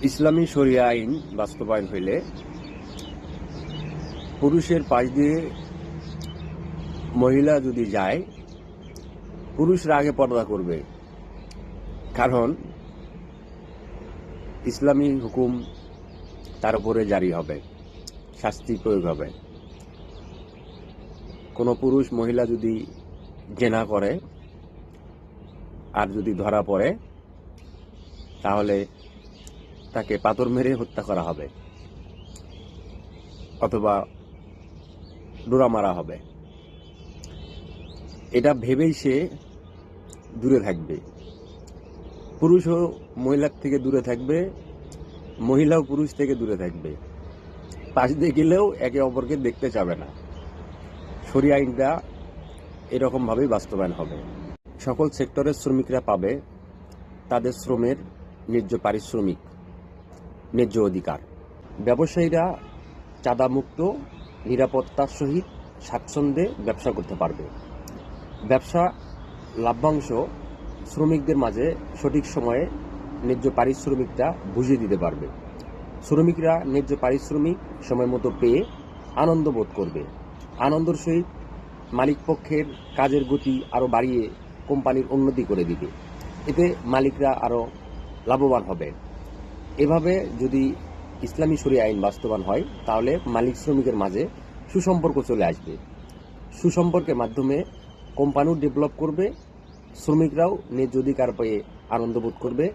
ইসলামী শরিয়া আইন বাস্তবায়ন হইলে পুরুষের পাশ দিয়ে মহিলা যদি যায়, পুরুষরা আগে পর্দা করবে। কারণ ইসলামী হুকুম তার উপরে জারি হবে, শাস্তি প্রয়োগ হবে। কোনো পুরুষ মহিলা যদি জেনা করে আর যদি ধরা পড়ে, তাহলে তাকে পাথর মেরে হত্যা করা হবে অথবা ডোরা মারা হবে। এটা ভেবেই সে দূরে থাকবে। পুরুষও মহিলার থেকে দূরে থাকবে, মহিলাও পুরুষ থেকে দূরে থাকবে। পাশ দিয়ে গেলেও একে অপরকে দেখতে চাবে না। শরিয়া আইনটা এরকমভাবেই বাস্তবায়ন হবে। সকল সেক্টরের শ্রমিকরা পাবে তাদের শ্রমের ন্যায্য পারিশ্রমিক, ন্যায্য অধিকার। ব্যবসায়ীরা চাঁদামুক্ত, নিরাপত্তার সহিত স্বাচ্ছন্দ্যে ব্যবসা করতে পারবে। ব্যবসা লাভ্যাংশ শ্রমিকদের মাঝে সঠিক সময়ে ন্যায্য পারিশ্রমিকটা বুঝিয়ে দিতে পারবে। শ্রমিকরা ন্যায্য পারিশ্রমিক সময় মতো পেয়ে আনন্দ বোধ করবে। আনন্দের সহিত মালিক পক্ষের কাজের গতি আরও বাড়িয়ে কোম্পানির উন্নতি করে দিবে। এতে মালিকরা আরও লাভবান হবে। এভাবে যদি ইসলামী শরিয়া আইন বাস্তবায়ন হয়, তাহলে মালিক শ্রমিকের মাঝে সুসম্পর্ক চলে আসবে। সুসম্পর্কের মাধ্যমে কোম্পানিও ডেভেলপ করবে, শ্রমিকরাও ন্যায্য অধিকার পেয়ে আনন্দ বোধ করবে,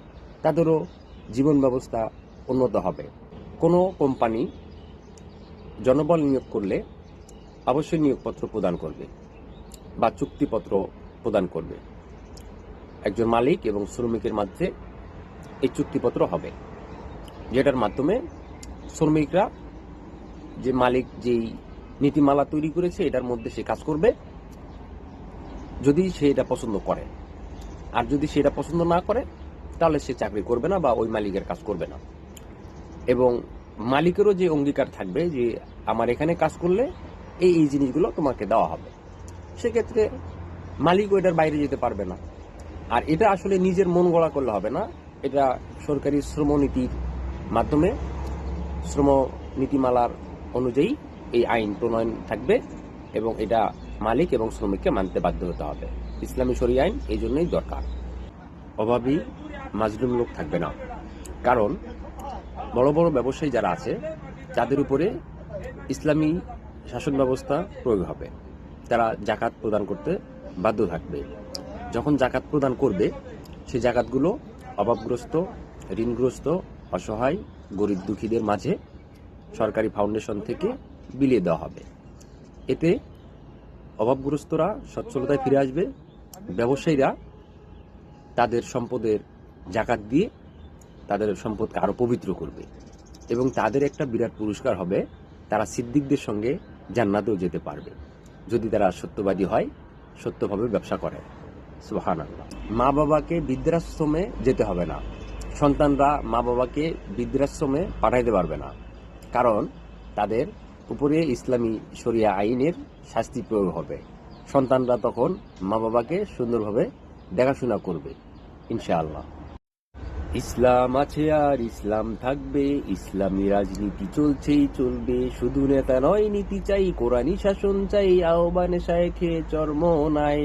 তাদেরও জীবন ব্যবস্থা উন্নত হবে। কোনো কোম্পানি জনবল নিয়োগ করলে অবশ্যই নিয়োগপত্র প্রদান করবে বা চুক্তিপত্র প্রদান করবে। একজন মালিক এবং শ্রমিকের মধ্যে এই চুক্তিপত্র হবে, যেটার মাধ্যমে শ্রমিকরা যে মালিক যেই নীতিমালা তৈরি করেছে এটার মধ্যে সে কাজ করবে, যদি সে এটা পছন্দ করে। আর যদি সে এটা পছন্দ না করে, তাহলে সে চাকরি করবে না বা ওই মালিকের কাজ করবে না। এবং মালিকেরও যে অঙ্গীকার থাকবে যে আমার এখানে কাজ করলে এই এই জিনিসগুলো তোমাকে দেওয়া হবে। সেক্ষেত্রে মালিকও এটার বাইরে যেতে পারবে না। আর এটা আসলে নিজের মন গড়া করলে হবে না, এটা সরকারি শ্রমনীতির মাধ্যমে, শ্রম নীতিমালার অনুযায়ী এই আইন প্রণয়ন থাকবে এবং এটা মালিক এবং শ্রমিককে মানতে বাধ্য হতে হবে। ইসলামী শরিয়া আইন এই জন্যই দরকার। অভাবী মাজলুম লোক থাকবে না। কারণ বড় বড় ব্যবসায়ী যারা আছে তাদের উপরে ইসলামী শাসন ব্যবস্থা প্রয়োগ হবে। তারা জাকাত প্রদান করতে বাধ্য থাকবে। যখন জাকাত প্রদান করবে, সেই জাকাতগুলো অভাবগ্রস্ত, ঋণগ্রস্ত, অসহায়, গরিব দুঃখীদের মাঝে সরকারি ফাউন্ডেশন থেকে বিলিয়ে দেওয়া হবে। এতে অভাবগ্রস্তরা সচ্ছলতায় ফিরে আসবে, ব্যবসায়ীরা তাদের সম্পদের জাকাত দিয়ে তাদের সম্পদকে আরও পবিত্র করবে এবং তাদের একটা বিরাট পুরস্কার হবে। তারা সিদ্দিকদের সঙ্গে জান্নাতেও যেতে পারবে, যদি তারা সত্যবাদী হয়, সত্যভাবে ব্যবসা করে। সুবহানাল্লাহ। মা বাবাকে বৃদ্ধাশ্রমে যেতে হবে না। সন্তানরা মা বাবাকে বৃদ্ধাশ্রমে পাঠাইতে পারবে না, কারণ তাদের উপরে ইসলামী শরিয়া আইনের শাস্তি প্রয়োগ হবে। সন্তানরা তখন মা বাবাকে সুন্দরভাবে দেখাশোনা করবে ইনশাআল্লাহ। ইসলাম আছে আর ইসলাম থাকবে, ইসলামী রাজনীতি চলছেই চলবে। শুধু নেতা নয়, নীতি চাই, কোরআনী শাসন চাই, আহ্বানে শায়েখে চর্ম নাই।